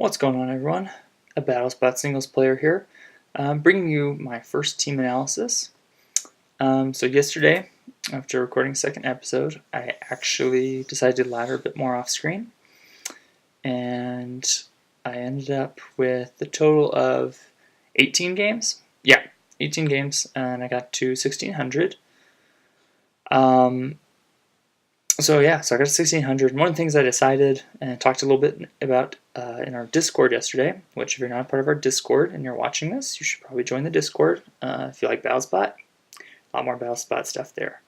What's going on, everyone? A BattleSpot singles player here, bringing you my first team analysis. So yesterday, after recording second episode, I actually decided to ladder a bit more off screen, and I ended up with a total of 18 games. Yeah, 18 games, and I got to 1600. So I got to 1600. One of the things I decided and talked a little bit about in our Discord yesterday, which if you're not a part of our Discord and you're watching this, you should probably join the Discord if you like BattleSpot. A lot more BattleSpot stuff there.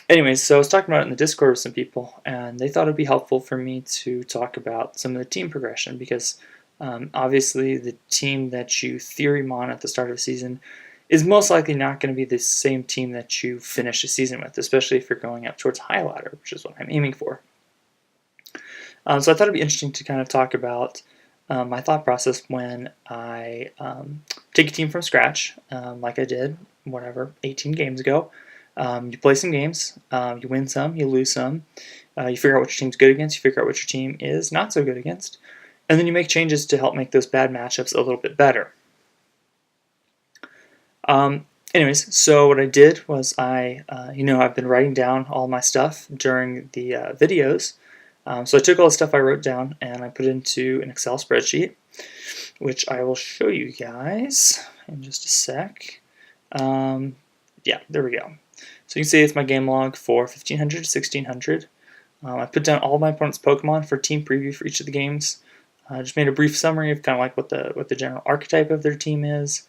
Anyways, so I was talking about it in the Discord with some people, and they thought it'd be helpful for me to talk about some of the team progression because obviously the team that you theory mon at the start of the season is most likely not going to be the same team that you finish the season with, especially if you're going up towards high ladder, which is what I'm aiming for. So I thought it'd be interesting to kind of talk about my thought process when I take a team from scratch, like I did, 18 games ago. You play some games, you win some, you lose some, you figure out what your team's good against, you figure out what your team is not so good against, and then you make changes to help make those bad matchups a little bit better. Anyways, so what I did was I've been writing down all my stuff during the videos. So I took all the stuff I wrote down and I put it into an Excel spreadsheet, which I will show you guys in just a sec. Yeah, there we go. So you can see it's my game log for 1500 to 1600. I put down all my opponent's Pokemon for team preview for each of the games. I just made a brief summary of kind of like what the general archetype of their team is,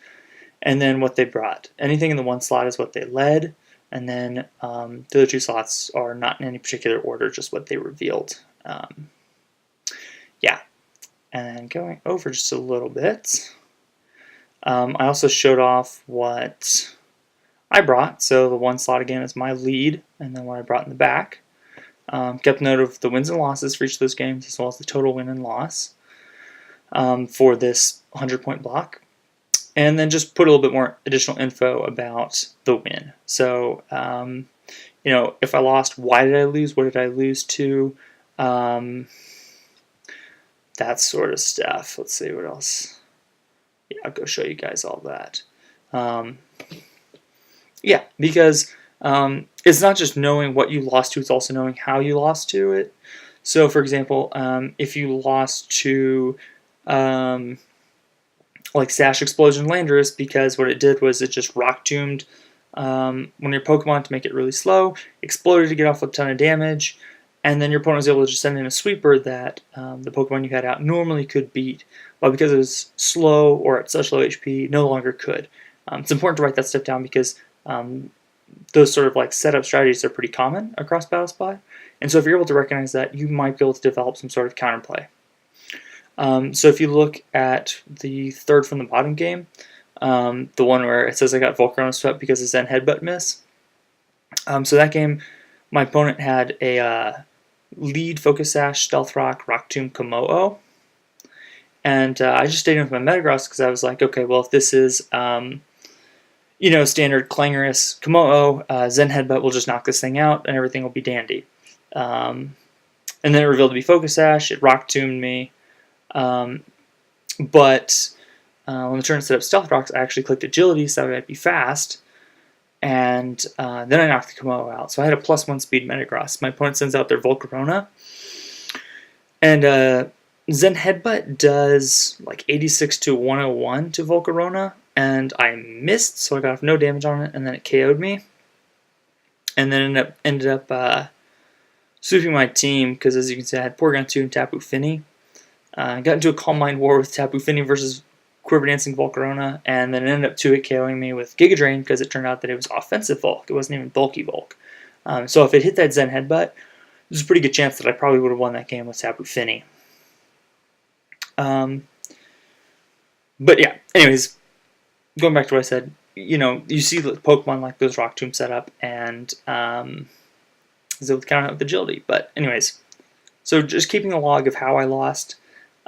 and then what they brought. Anything in the one slot is what they led, and then the other two slots are not in any particular order, just what they revealed. Yeah, and going over just a little bit, I also showed off what I brought. So the one slot again is my lead, and then what I brought in the back. Kept note of the wins and losses for each of those games, as well as the total win and loss for this 100-point block. And then just put a little bit more additional info about the win. So, if I lost, why did I lose? What did I lose to? That sort of stuff. Let's see what else. Yeah, I'll go show you guys all that. Yeah, because it's not just knowing what you lost to, it's also knowing how you lost to it. So, for example, if you lost to like Sash Explosion Landorus, because what it did was it just Rock Tombed one of your Pokemon to make it really slow, exploded to get off a ton of damage, and then your opponent was able to just send in a sweeper that the Pokemon you had out normally could beat, but because it was slow or at such low HP, no longer could. It's important to write that stuff down because those sort of like setup strategies are pretty common across BattleSpot, and so if you're able to recognize that, you might be able to develop some sort of counterplay. So if you look at the third from the bottom game, the one where it says I got Volcarona swept because of Zen Headbutt miss. So that game, my opponent had a lead Focus Sash, Stealth Rock, Rock Tomb, Komodo. And I just stayed in with my Metagross because I was like, okay, well, if this is, standard Clangorous Komodo, Zen Headbutt will just knock this thing out and everything will be dandy. And then it revealed to be Focus Sash, it Rock Tombed me. But when the turn set up Stealth Rocks, I actually clicked Agility so that I'd be fast, and then I knocked the Komodo out. So I had a +1 speed Metagross. My opponent sends out their Volcarona, and Zen Headbutt does like 86 to 101 to Volcarona, and I missed, so I got off no damage on it, and then it KO'd me, and then ended up sweeping my team because, as you can see, I had Porygon 2 and Tapu Fini. Got into a Calm Mind war with Tapu Fini versus Quiver Dancing Volcarona, and then it ended up 2-hit KOing me with Giga Drain because it turned out that it was offensive Volk. It wasn't even bulky Volk. So if it hit that Zen Headbutt, there's a pretty good chance that I probably would have won that game with Tapu Fini. But yeah, anyways, going back to what I said, you see the Pokemon like those Rock Tomb set up, and is able to count out with agility. But anyways, so just keeping a log of how I lost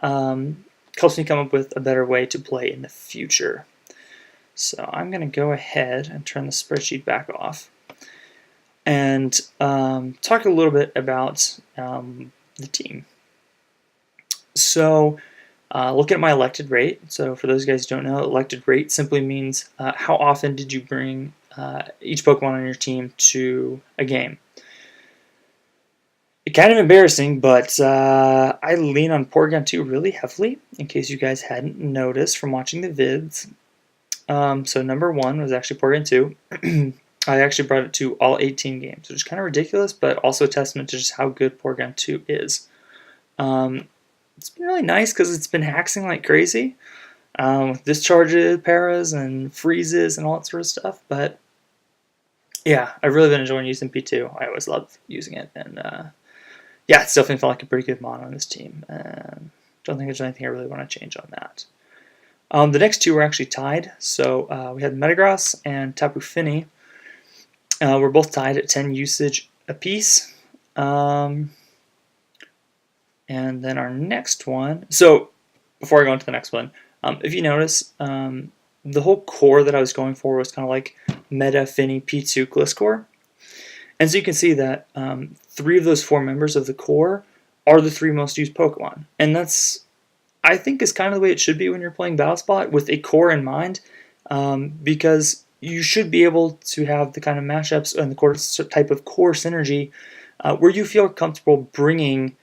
helps me come up with a better way to play in the future. So I'm going to go ahead and turn the spreadsheet back off and talk a little bit about the team. So looking at my elected rate, so for those guys who don't know, elected rate simply means how often did you bring each Pokemon on your team to a game. Kind of embarrassing, but I lean on Porygon 2 really heavily, in case you guys hadn't noticed from watching the vids. So number 1 was actually Porygon 2. I actually brought it to all 18 games, which is kind of ridiculous, but also a testament to just how good Porygon 2 is. It's been really nice because it's been hacking like crazy, with discharges, paras, and freezes, and all that sort of stuff. But yeah, I've really been enjoying using P2. I always love using it, and yeah, it's definitely felt like a pretty good mono on this team. Don't think there's anything I really want to change on that. The next two were actually tied. So we had Metagross and Tapu Fini. We're both tied at 10 usage apiece. And then our next one. So before I go into the next one, if you notice, the whole core that I was going for was kind of like Meta, Fini, P2, Gliscor. And so you can see that 3 of those 4 members of the core are the 3 most used Pokemon. And that's, I think, is kind of the way it should be when you're playing Battle Spot, with a core in mind, because you should be able to have the kind of matchups and the type of core synergy where you feel comfortable bringing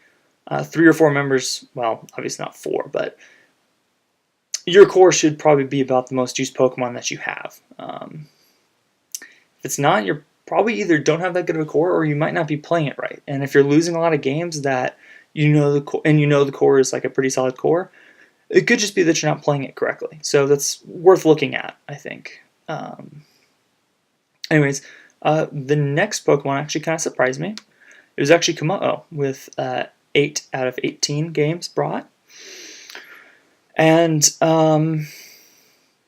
3 or 4 members, well, obviously not 4, but your core should probably be about the most used Pokemon that you have. If it's not, you're probably either don't have that good of a core, or you might not be playing it right. And if you're losing a lot of games that you know the core is like a pretty solid core, it could just be that you're not playing it correctly. So that's worth looking at, I think. Anyways, the next Pokemon actually kind of surprised me. It was actually Komodo with 8 out of 18 games brought. And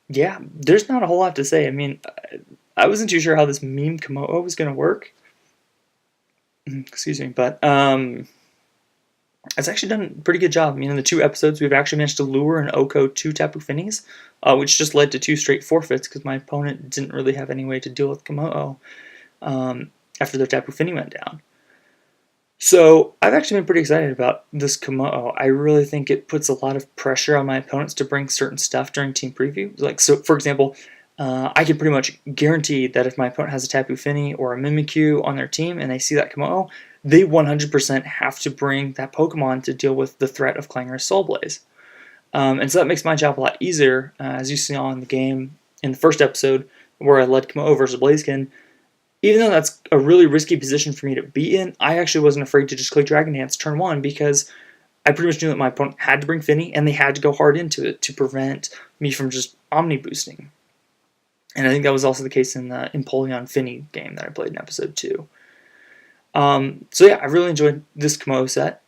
yeah, there's not a whole lot to say. I mean, I wasn't too sure how this meme Komodo was going to work. Excuse me, but it's actually done a pretty good job. I mean, in the 2 episodes, we've actually managed to lure and OHKO 2 Tapu Finis, which just led to 2 straight forfeits because my opponent didn't really have any way to deal with Komodo after their Tapu Fini went down. So I've actually been pretty excited about this Komodo. I really think it puts a lot of pressure on my opponents to bring certain stuff during team preview. Like, so for example, I can pretty much guarantee that if my opponent has a Tapu Fini or a Mimikyu on their team and they see that Komodo, they 100% have to bring that Pokemon to deal with the threat of Clangorous Soul Blaze. And so that makes my job a lot easier, as you saw in the game in the first episode where I led Komodo versus Blaziken. Even though that's a really risky position for me to be in, I actually wasn't afraid to just click Dragon Dance turn 1 because I pretty much knew that my opponent had to bring Fini and they had to go hard into it to prevent me from just Omni boosting. And I think that was also the case in the Empoleon Fini game that I played in episode 2. So yeah, I really enjoyed this Komodo set.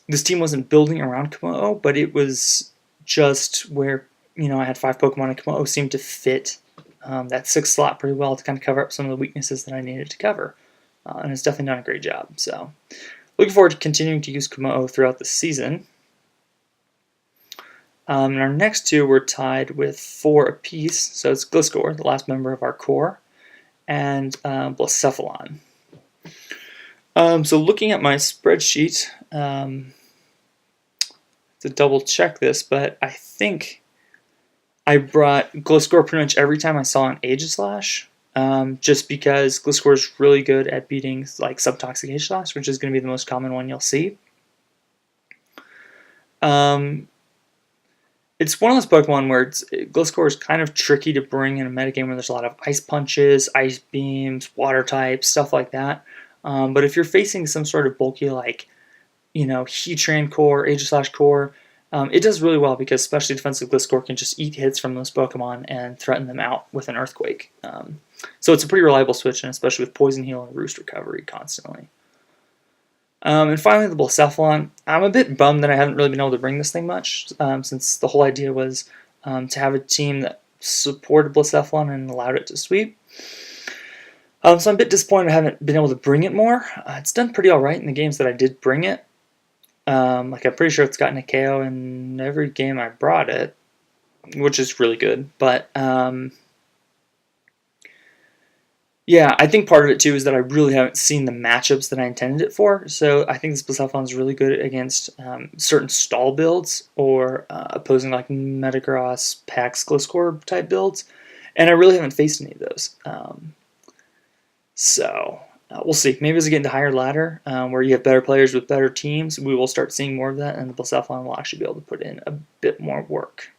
This team wasn't building around Komodo, but it was just where, I had 5 Pokemon and Komodo seemed to fit that 6th slot pretty well to kind of cover up some of the weaknesses that I needed to cover. And it's definitely done a great job. So looking forward to continuing to use Komodo throughout the season. And our next 2 were tied with 4 apiece. So it's Gliscor, the last member of our core, and Blacephalon. So looking at my spreadsheet, to double check this, but I think I brought Gliscor pretty much every time I saw an Aegislash, just because Gliscor is really good at beating like Subtoxic Aegislash, which is going to be the most common one you'll see. It's one of those Pokemon where Gliscor is kind of tricky to bring in a metagame where there's a lot of Ice Punches, Ice Beams, Water types, stuff like that. But if you're facing some sort of bulky, like, Heatran core, Aegislash core, it does really well because especially defensive Gliscor can just eat hits from those Pokemon and threaten them out with an Earthquake. So it's a pretty reliable switch, and especially with Poison Heal and Roost Recovery constantly. And finally, the Blacephalon. I'm a bit bummed that I haven't really been able to bring this thing much, since the whole idea was to have a team that supported Blacephalon and allowed it to sweep. So I'm a bit disappointed I haven't been able to bring it more. It's done pretty alright in the games that I did bring it. I'm pretty sure it's gotten a KO in every game I brought it, which is really good. But Yeah, I think part of it too is that I really haven't seen the matchups that I intended it for. So I think this Blacephalon is really good against certain stall builds or opposing like Metagross, Pax, Gliscor type builds, and I really haven't faced any of those. So we'll see. Maybe as we get into higher ladder, where you have better players with better teams, we will start seeing more of that, and the Blacephalon will actually be able to put in a bit more work.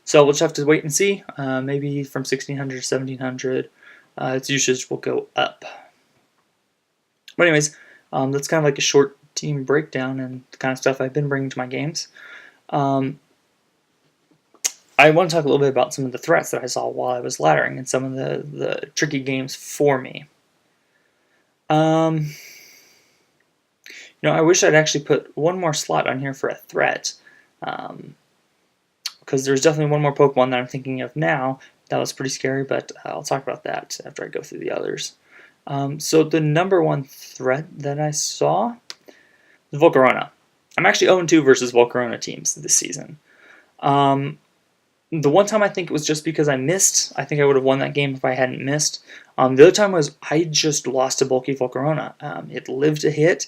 So we'll just have to wait and see. Maybe from 1600 to 1700, its usage will go up. But anyways, that's kind of like a short team breakdown and the kind of stuff I've been bringing to my games. Um, I want to talk a little bit about some of the threats that I saw while I was laddering and some of the tricky games for me. I wish I'd actually put one more slot on here for a threat, because there's definitely one more Pokemon that I'm thinking of now that was pretty scary, but I'll talk about that after I go through the others. So the number one threat that I saw was Volcarona. I'm actually 0-2 versus Volcarona teams this season. The one time I think it was just because I missed. I think I would have won that game if I hadn't missed. The other time was I just lost to bulky Volcarona. It lived to hit,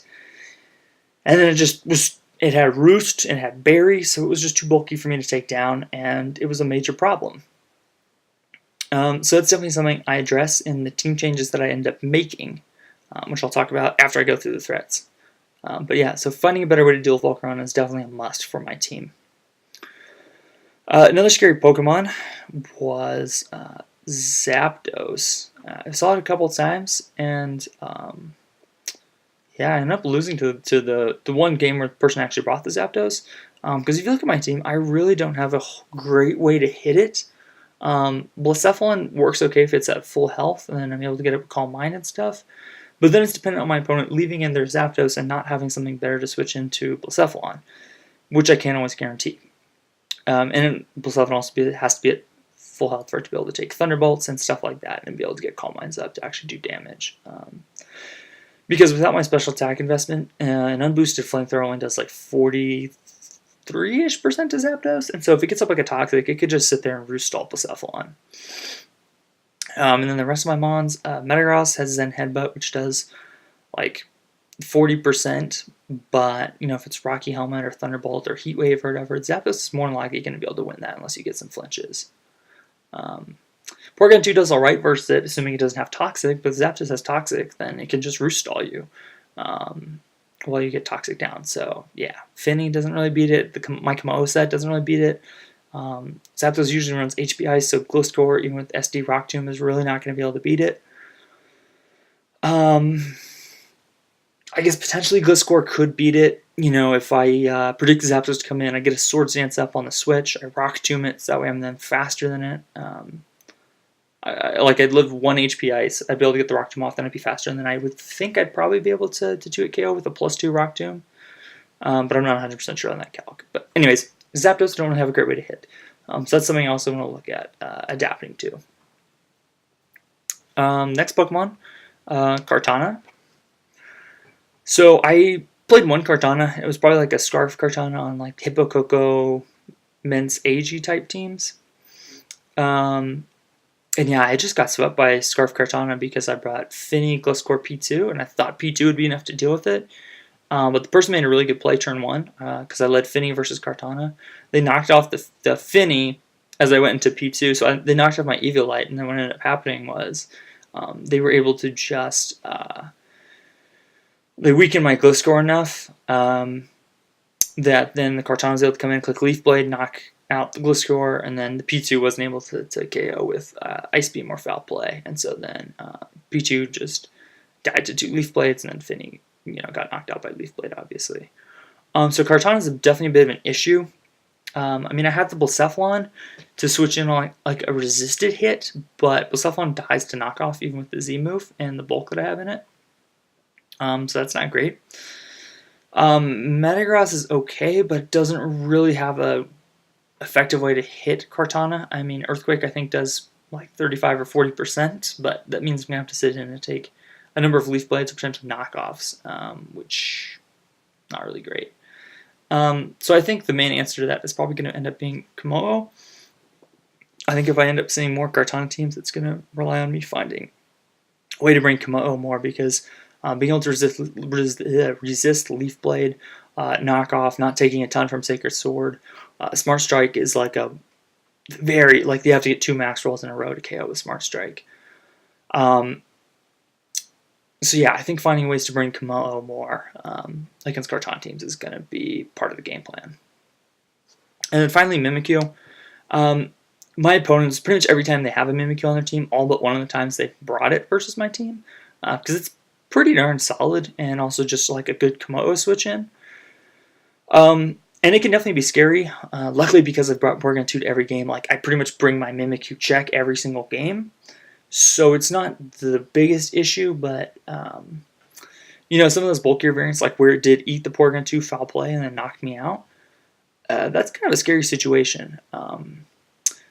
and then it just was. It had Roost and it had Berry, so it was just too bulky for me to take down, and it was a major problem. So that's definitely something I address in the team changes that I end up making, which I'll talk about after I go through the threats. But yeah, so finding a better way to deal with Volcarona is definitely a must for my team. Another scary Pokemon was Zapdos. I saw it a couple times, and yeah, I ended up losing to the one game where the person actually brought the Zapdos. Because if you look at my team, I really don't have a great way to hit it. Blacephalon works okay if it's at full health, and then I'm able to get it with Calm Mind and stuff. But then it's dependent on my opponent leaving in their Zapdos and not having something better to switch into Blacephalon, which I can't always guarantee. And Blacephalon also has to be at full health for it to be able to take Thunderbolts and stuff like that, and be able to get Calm Minds up to actually do damage. Because without my special attack investment, an unboosted Flamethrower only does like 43-ish% to Zapdos, and so if it gets up like a Toxic, it could just sit there and roost stall Blacephalon. And then the rest of my Mons, Metagross has Zen Headbutt, which does like 40%, but if it's Rocky Helmet or Thunderbolt or Heat Wave or whatever, Zapdos is more than likely going to be able to win that unless you get some flinches. Porygon 2 does alright versus it, assuming it doesn't have Toxic, but if Zapdos has Toxic, then it can just roost stall you while you get Toxic down. So yeah, Finny doesn't really beat it. My Komodo set doesn't really beat it. Zapdos usually runs HP Ice, so Gliscor, even with SD Rock Tomb, is really not going to be able to beat it. I guess potentially Gliscor could beat it. If I predict Zapdos to come in, I get a Swords Dance up on the switch, I Rock Tomb it, so that way I'm then faster than it. I'd live 1 HP Ice, I'd be able to get the Rock Tomb off, then I'd be faster, and then I would think I'd probably be able to 2-hit KO with a +2 Rock Tomb. But I'm not 100% sure on that calc. But anyways, Zapdos don't really have a great way to hit. So that's something I also want to look at adapting to. Next Pokemon, Cartana. So I played one Cartana. It was probably like a Scarf Cartana on like Hippo Coco, Mince, AG type teams. And yeah, I just got swept by Scarf Cartana because I brought Finny, Gliscor, P2, and I thought P2 would be enough to deal with it. But the person made a really good play turn 1 because I led Finny versus Cartana. They knocked off the Finny as I went into P2, so they knocked off my Eviolite, and then what ended up happening was they were able to just they weakened my Gliscor enough that then the Cartana was able to come in, click Leaf Blade, knock out the Gliscor, and then the P2 wasn't able to KO with Ice Beam or Foul Play, and so then P2 just died to 2 Leaf Blades, and then Finny got knocked out by Leaf Blade, obviously. So Cartana is definitely a bit of an issue. I had the Blacephalon to switch in on like a resisted hit, but Blacephalon dies to knockoff even with the Z move and the bulk that I have in it. So that's not great. Metagross is okay, but it doesn't really have a effective way to hit Cartana. Earthquake I think does like 35 or 40%, but that means I'm going to have to sit in and take a number of Leaf Blades or potential knockoffs, which not really great. So I think the main answer to that is probably going to end up being Kimono. I think if I end up seeing more Cartana teams, it's going to rely on me finding way to bring Komodo more, because being able to resist Leaf Blade, knockoff, not taking a ton from Sacred Sword, Smart Strike is like a very, like, you have to get 2 max rolls in a row to KO with Smart Strike. So yeah, I think finding ways to bring Kimono more against Cartana teams is going to be part of the game plan. And then finally, Mimikyu. My opponents, pretty much every time they have a Mimikyu on their team, all but one of the times they've brought it versus my team, because it's pretty darn solid, and also just like a good Komodo switch in. And it can definitely be scary. Luckily, because I've brought Porygon 2 to every game, like, I pretty much bring my Mimikyu check every single game. So it's not the biggest issue, but you know, some of those bulkier variants, like where it did eat the Porygon 2 foul play and then knocked me out, that's kind of a scary situation.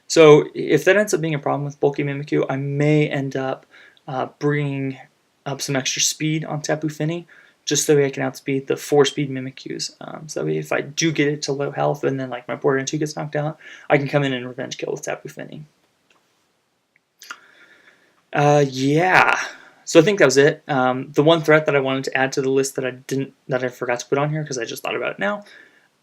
So if that ends up being a problem with bulky Mimikyu, I may end up bringing up some extra speed on Tapu Fini, just so I can outspeed the 4-speed Mimikyus. So that way, if I do get it to low health and then like my Porygon 2 gets knocked out, I can come in and revenge kill with Tapu Fini. Yeah. So I think that was it. The one threat that I wanted to add to the list that I forgot to put on here because I just thought about it now,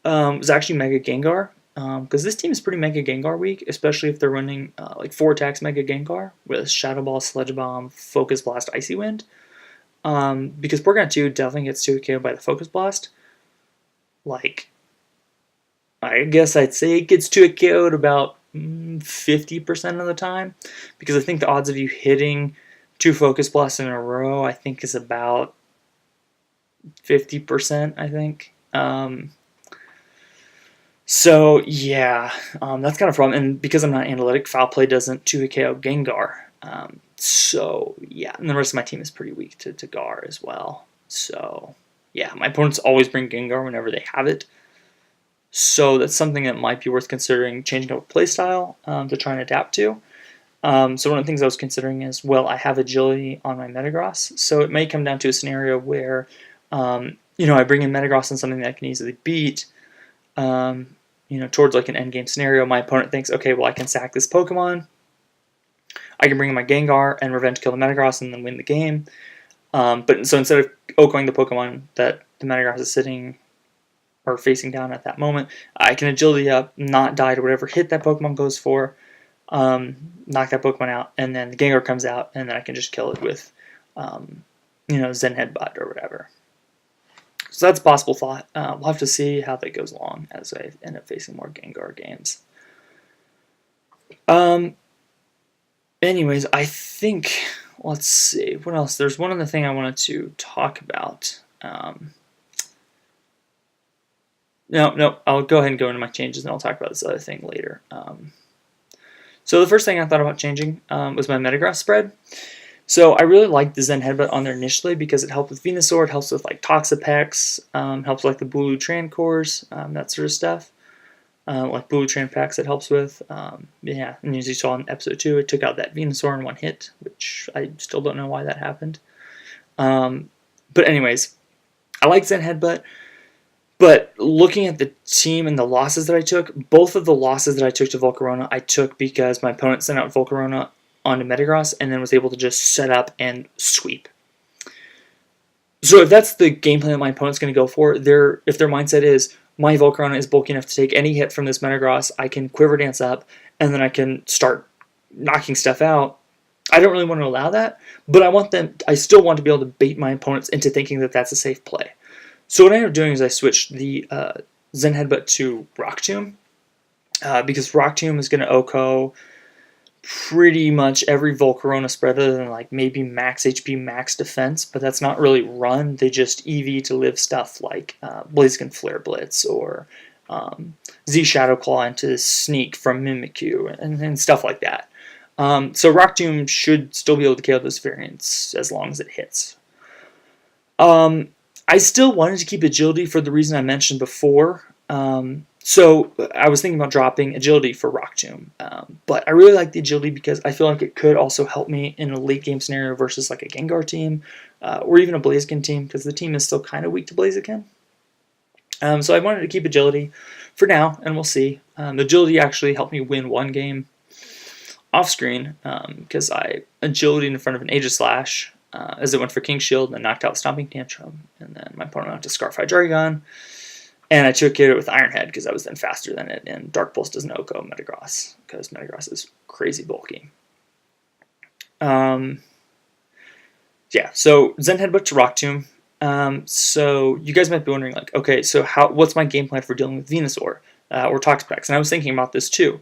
was actually Mega Gengar. Because this team is pretty Mega Gengar weak, especially if they're running like 4 attacks Mega Gengar with Shadow Ball, Sludge Bomb, Focus Blast, Icy Wind. Because Porygon 2 definitely gets 2KO'd by the Focus Blast. Like, I guess I'd say it gets 2KO'd about 50% of the time, because I think the odds of you hitting 2 Focus Blasts in a row, I think, is about 50%, I think. So yeah, that's kind of a problem, and because I'm not analytic, Foul Play doesn't 2KO Gengar. So yeah, and the rest of my team is pretty weak to Gar as well. So yeah, my opponents always bring Gengar whenever they have it. So that's something that might be worth considering changing up playstyle to try and adapt to. So one of the things I was considering is, well, I have agility on my Metagross, so it may come down to a scenario where, you know, I bring in Metagross on something that I can easily beat, you know, towards like an endgame scenario. My opponent thinks, okay, well, I can sack this Pokemon, I can bring in my Gengar and revenge kill the Metagross and then win the game. But so instead of OHKOing the Pokemon that the Metagross is sitting or facing down at that moment, I can agility up, not die to whatever hit that Pokemon goes for, knock that Pokemon out, and then the Gengar comes out, and then I can just kill it with, you know, Zen Headbutt or whatever. So that's a possible thought. We'll have to see how that goes along as I end up facing more Gengar games. Anyways, I think, let's see, what else? There's one other thing I wanted to talk about. No, I'll go ahead and go into my changes, and I'll talk about this other thing later. So the first thing I thought about changing was my Metagross spread. So I really liked the Zen Headbutt on there initially because it helped with Venusaur, it helps with like Toxapex, helps like the Bulu Trancores, that sort of stuff. Like Bulu Tranpax it helps with. Yeah, and as you saw in episode 2, it took out that Venusaur in one hit, which I still don't know why that happened. But anyways, I like Zen Headbutt. But looking at the team and the losses that I took, both of the losses that I took to Volcarona, I took because my opponent sent out Volcarona onto Metagross and then was able to just set up and sweep. So if that's the game plan that my opponent's going to go for, if their mindset is, my Volcarona is bulky enough to take any hit from this Metagross, I can Quiver Dance up, and then I can start knocking stuff out, I don't really want to allow that, but I still want to be able to bait my opponents into thinking that that's a safe play. So what I ended up doing is I switched the Zen Headbutt to Rock Tomb, because Rock Tomb is going to OHKO pretty much every Volcarona spread other than like maybe max HP, max defense, but that's not really run. They just EV to live stuff like Blaziken Flare Blitz or Z Shadow Claw into Sneak from Mimikyu and stuff like that. So Rock Tomb should still be able to KO those variants as long as it hits. I still wanted to keep agility for the reason I mentioned before. So I was thinking about dropping agility for Rock Tomb. But I really like the agility because I feel like it could also help me in a late game scenario versus like a Gengar team or even a Blaziken team, because the team is still kind of weak to Blaziken. So I wanted to keep agility for now, and we'll see. Agility actually helped me win one game. off screen because I agility in front of an Aegislash as it went for King Shield and then knocked out Stomping Tantrum, and then my opponent went to Scarf Hydreigon, and I took it with Iron Head because I was then faster than it, and Dark Pulse doesn't OHKO Metagross because Metagross is crazy bulky. Yeah, so Zen Headbutt to Rock Tomb. So you guys might be wondering, like, okay, so what's my game plan for dealing with Venusaur or Toxapex? And I was thinking about this too.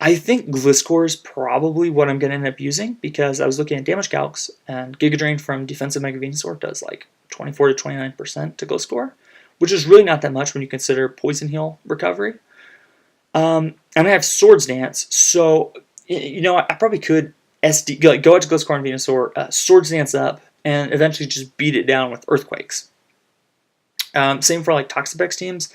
I think Gliscor is probably what I'm going to end up using because I was looking at Damage Calcs, and Giga Drain from Defensive Mega Venusaur does like 24 to 29% to Gliscor, which is really not that much when you consider Poison Heal recovery. And I have Swords Dance, so I probably could go out to Gliscor and Venusaur, Swords Dance up, and eventually just beat it down with Earthquakes. Same for like Toxapex teams.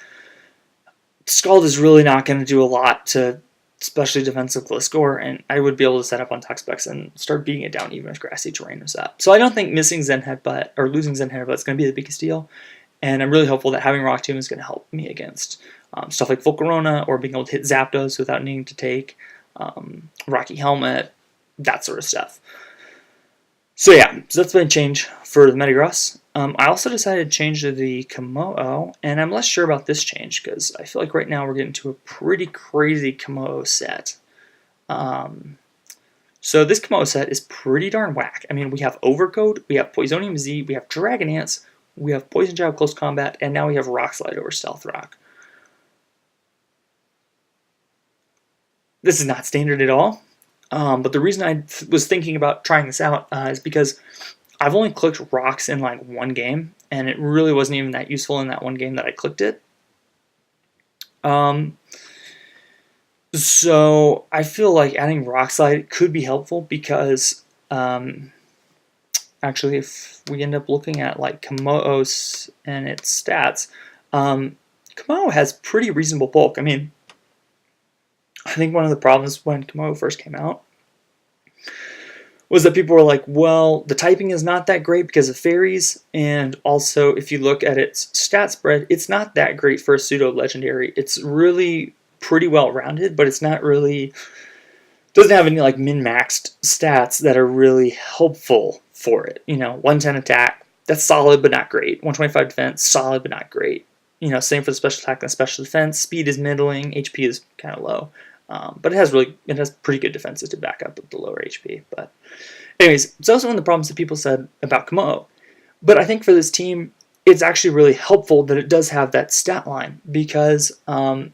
Scald is really not going to do a lot to especially defensive Gliscor, and I would be able to set up on Toxapex and start beating it down even if grassy terrain was up. So I don't think missing Zen Headbutt or losing Zen Headbutt is going to be the biggest deal, and I'm really hopeful that having Rock Tomb is going to help me against stuff like Volcarona or being able to hit Zapdos without needing to take Rocky Helmet, that sort of stuff. So yeah, so that's been a change for the Metagross. I also decided to change to the Kimono, and I'm less sure about this change because I feel like right now we're getting to a pretty crazy Kimono set. So this Kimono set is pretty darn whack. I mean, we have Overcoat, we have Poisonium Z, we have Dragonance, we have Poison Jab Close Combat, and now we have Rock Slide over Stealth Rock. This is not standard at all. But the reason I was thinking about trying this out is because I've only clicked rocks in like one game, and it really wasn't even that useful in that one game that I clicked it. So I feel like adding Rock Slide could be helpful because actually if we end up looking at like Komodo and its stats, Komodo has pretty reasonable bulk. I mean, I think one of the problems when Kimono first came out was that people were like, well, the typing is not that great because of fairies, and also if you look at its stat spread, it's not that great for a pseudo-legendary. It's really pretty well-rounded, but it's not really, doesn't have any like min-maxed stats that are really helpful for it. 110 attack, that's solid but not great. 125 defense, solid but not great. Same for the special attack and special defense. Speed is middling, HP is kind of low. But it has pretty good defenses to back up with the lower HP. But anyways, it's also one of the problems that people said about Kimono. But I think for this team, it's actually really helpful that it does have that stat line because the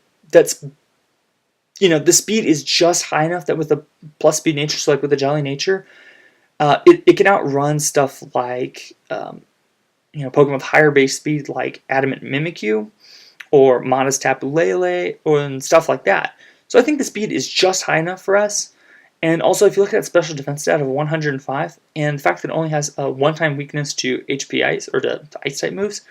speed is just high enough that with a plus speed nature, so like with the Jolly Nature, it can outrun stuff like Pokemon with higher base speed like Adamant Mimikyu or Modest Tapu Lele and stuff like that. So I think the speed is just high enough for us. And also, if you look at special defense stat of 105, and the fact that it only has a one-time weakness to HP Ice, or to Ice-type moves,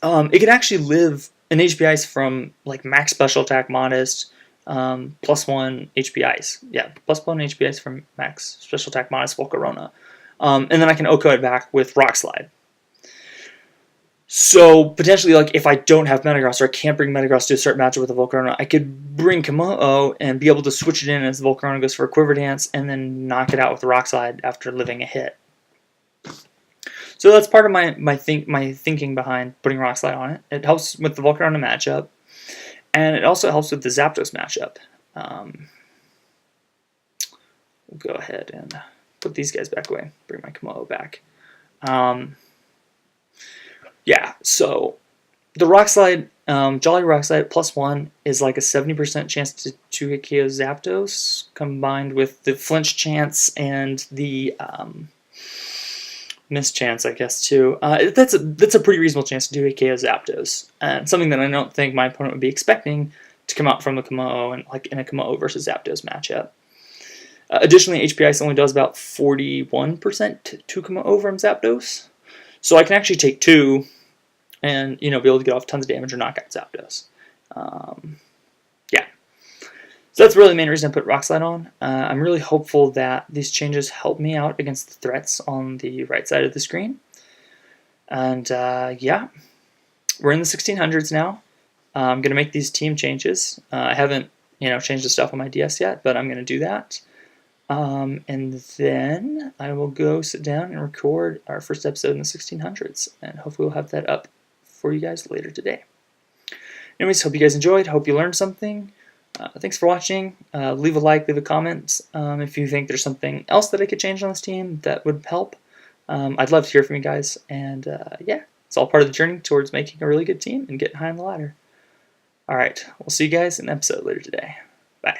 it can actually live an HP Ice from like max special attack modest, +1 HP Ice. Yeah, +1 HP Ice from max special attack modest Volcarona. And then I can OHKO it back with Rock Slide. So, potentially, like, if I don't have Metagross or I can't bring Metagross to a certain matchup with a Volcarona, I could bring Kimono and be able to switch it in as the Volcarona goes for a Quiver Dance and then knock it out with the Rock Slide after living a hit. So that's part of my thinking behind putting Rock Slide on it. It helps with the Volcarona matchup, and it also helps with the Zapdos matchup. We'll go ahead and put these guys back away, bring my Kimono back. Yeah, so the Rock Slide, Jolly Rock Slide +1 is like a 70% chance to hit KO Zapdos, combined with the flinch chance and the miss chance, I guess, too. That's a pretty reasonable chance to hit KO Zapdos, and something that I don't think my opponent would be expecting to come out from the Kimono and like in a Kimono versus Zapdos matchup. Additionally, HP Ice only does about 41% to Kimono from Zapdos. So I can actually take 2 and, be able to get off tons of damage or knock out Zapdos. Yeah. So that's really the main reason I put Rock Slide on. I'm really hopeful that these changes help me out against the threats on the right side of the screen. And, yeah. We're in the 1600s now. I'm going to make these team changes. I haven't change the stuff on my DS yet, but I'm going to do that. And then I will go sit down and record our first episode in the 1600s, and hopefully we'll have that up for you guys later today. Anyways, hope you guys enjoyed. Hope you learned something. Thanks for watching. Leave a like, leave a comment if you think there's something else that I could change on this team that would help. I'd love to hear from you guys, and yeah, it's all part of the journey towards making a really good team and getting high on the ladder. Alright, we'll see you guys in an episode later today. Bye.